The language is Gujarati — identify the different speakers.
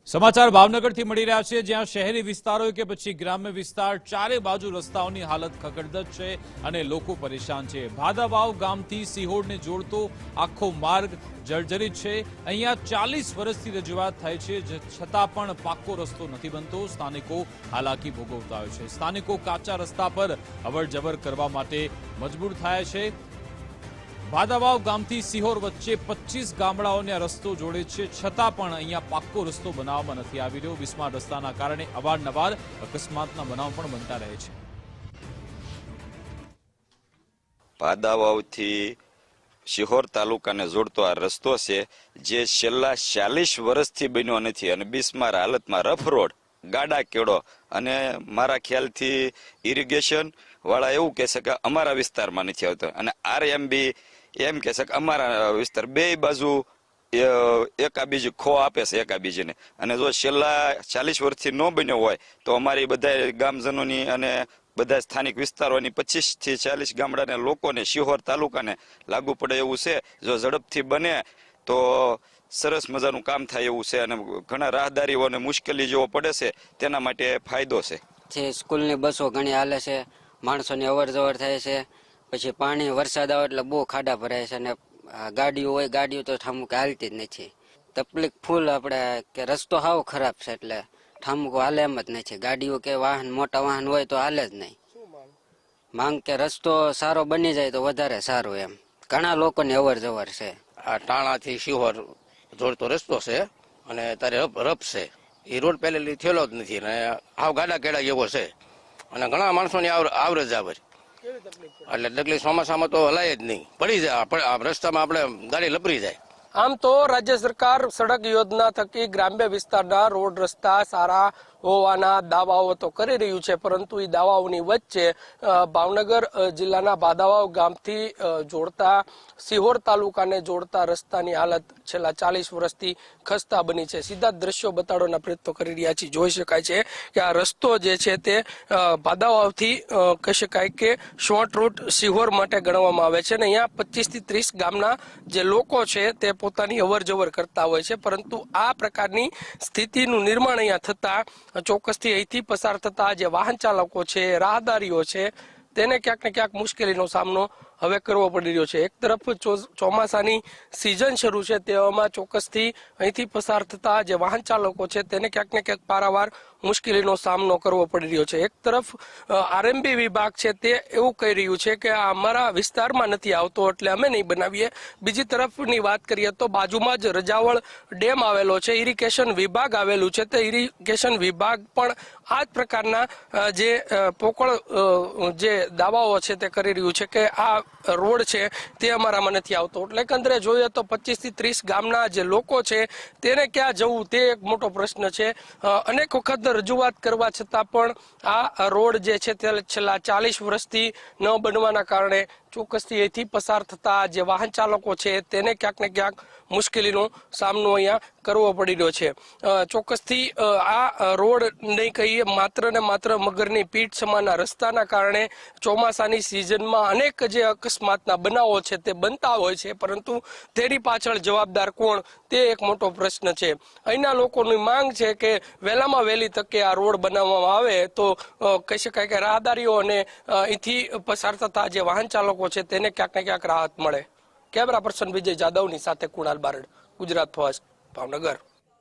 Speaker 1: સમાચાર ભાવનગરથી મળી રહ્યા છે, જ્યાં શહેરી વિસ્તારો કે પછી ગ્રામ્ય વિસ્તાર ચારે બાજુ રસ્તાઓની હાલત ખખડધજ છે અને લોકો પરેશાન છે। ભાદાવાવ ગામથી સિહોરને જોડતો આખો માર્ગ જર્જરિત છે। અહીંયા 40 વર્ષથી રજૂઆત થાય છે, છતાં પણ પાક્કો રસ્તો નથી બનતો। સ્થાનિકો હાલાકી ભોગવતા હોય છે। સ્થાનિકો કાચા રસ્તા પર અવરજવર કરવા માટે મજબૂર થાય છે। ભાદાવાવ ગામથી સિહોર વચ્ચે 25 ગામડાઓને આ રસ્તો જોડે છે, છતાં પણ અહીંયા પાક્કો રસ્તો બનાવવામાં નથી આવી રહ્યો। બિસ્માર રસ્તાના કારણે અવારનવાર અકસ્માતના બનાવ પણ બનતા રહે છે।
Speaker 2: ભાદાવાવથી સિહોર તાલુકાને જોડતો આ રસ્તો છે, જે છેલ્લા 40 વર્ષથી બન્યો નથી અને બિસ્માર હાલતમાં રફ રોડ, ગાડા કેળો અને મારા ખ્યાલથી ઇરિગેશન વાળા એવું કહેશે કે અમારા વિસ્તારમાં નથી આવતો અને આરએમબી એમ કહેશે કે અમારા વિસ્તાર, બે બાજુ એકાબીજી ખો આપે છે એકાબીજીને। અને જો છેલ્લા 40 વર્ષથી ન બન્યો હોય તો અમારી બધા ગામજનોની અને બધા સ્થાનિક વિસ્તારોની 25 થી 40 ગામડાના લોકોને સિહોર તાલુકાને લાગુ પડે એવું છે। જો ઝડપથી બને તો સરસ મજાનું કામ થાય એવું છે અને ઘણા રાહદારીઓને મુશ્કેલી જેવો પડે છે, તેના માટે ફાયદો છે।
Speaker 3: સ્કૂલની બસો ઘણી હાલે છે, માણસોની અવર જવર થાય છે। પછી પાણી વરસાદ આવે એટલે બહુ ખાડા ભરાય છે અને ગાડીઓ હોય, ગાડીઓ તો ઠામુક હાલતી જ નથી। તકલીફ ફૂલ આપણે કે રસ્તો હાવ ખરાબ છે, એટલે ઠામુક હાલે એમ જ નથી। ગાડીઓ કે વાહન, મોટા વાહન હોય તો હાલે જ નહીં। માંગ કે રસ્તો સારો બની જાય તો વધારે સારું એમ। ઘણા લોકોની અવર જવર છે।
Speaker 4: આ ટાણાથી સિહોર જોડતો રસ્તો છે અને તારે રફ છે, એ રોડ પહેલેથી થયેલો જ નથી અને હાવ ગાડા કેડા જેવો છે અને ઘણા માણસોની આવરેજ આવે એટલે તકલીફ ચોમાસામાં તો હલાય જ નહીં, પડી જાય રસ્તામાં આપણે ગાડી લપરી જાય।
Speaker 5: આમ તો રાજ્ય સરકાર સડક યોજના થકી ગ્રામ્ય વિસ્તારના રોડ રસ્તા સારા હોવાના દાવાઓ તો કરી રહ્યું છે, પરંતુ એ દાવાઓની વચ્ચે ભાવનગર જિલ્લાના ભાદાવાવ ગામથી જોડતા સિહોર તાલુકાને જોડતા રસ્તાની હાલત છેલ્લા 40 વર્ષથી ખસ્તા બની છે। સીધા દ્રશ્યો બતાડવાના પ્રયત્નો કરી રહ્યા છીએ। જોઈ શકાય છે કે આ રસ્તો જે છે તે ભાદાવાવથી કહી શકાય કે શોર્ટ રૂટ સિહોર માટે ગણવામાં આવે છે અને અહીંયા 25 થી 30 ગામના જે લોકો છે તે પોતાની અવર જવર કરતા હોય છે, પરંતુ આ પ્રકારની સ્થિતિનું નિર્માણ અહીંયા થતા ચોક્કસથી અહીંથી પસાર થતા જે વાહન ચાલકો છે, રાહદારીઓ છે, તેને ક્યાંક ને ક્યાંક મુશ્કેલીનો સામનો હવે કરવો પડી રહ્યો છે। એક તરફ ચોમાસાની સિઝન શરૂ છે, તેવામાં ચોક્કસથી અહીંથી પસાર થતા જે વાહન ચાલકો છે તેને ક્યાંક ને ક્યાંક પારાવાર મુશ્કેલીનો સામનો કરવો પડી રહ્યો છે। એક તરફ આરએમબી વિભાગ છે તે એવું કહી રહ્યું છે કે આ અમારા વિસ્તારમાં નથી આવતો એટલે અમે નહીં બનાવીએ। બીજી તરફની વાત કરીએ તો બાજુમાં જ રજાવળ ડેમ આવેલો છે, ઇરિગેશન વિભાગ આવેલું છે, તે ઇરિગેશન વિભાગ પણ આ જ પ્રકારના જે પોકળ જે દાવાઓ છે તે કરી રહ્યું છે કે આ રોડ છે તે અમારામાં નથી આવતો। એટલે એકંદરે જોઈએ તો 25 થી 30 ગામના જે લોકો છે તેને ક્યાં જવું તે એક મોટો પ્રશ્ન છે। અનેક વખત રજૂઆત કરવા છતાં પણ આ રોડ જે છે તે છેલ્લા 40 વર્ષથી ન બનવાના કારણે ચોક્કસથી અહીંથી પસાર થતા જે વાહન ચાલકો છે તેને ક્યાંક ને ક્યાંક મુશ્કેલીનો સામનો અહીંયા કરવો પડી રહ્યો છે। ચોક્કસથી આ રોડ નહીં કહીએ, માત્ર ને માત્ર મગરની પીઠ સમાનના રસ્તાના કારણે ચોમાસાની સિઝનમાં અનેક જે અકસ્માતના બનાવો છે તે બનતા હોય છે, પરંતુ તેની પાછળ જવાબદાર કોણ તે એક મોટો પ્રશ્ન છે। અહીંના લોકોની માંગ છે કે વહેલામાં વહેલી તકે આ રોડ બનાવવામાં આવે તો કહી શકાય કે રાહદારીઓ અને અહીંથી પસાર થતા જે વાહન ચાલકો છે તેને ક્યાંક ને ક્યાંક રાહત મળે। કેમેરા પર્સન વિજય જાદવની સાથે કુણાલ બારડ, ગુજરાત ફર્સ્ટ, ભાવનગર।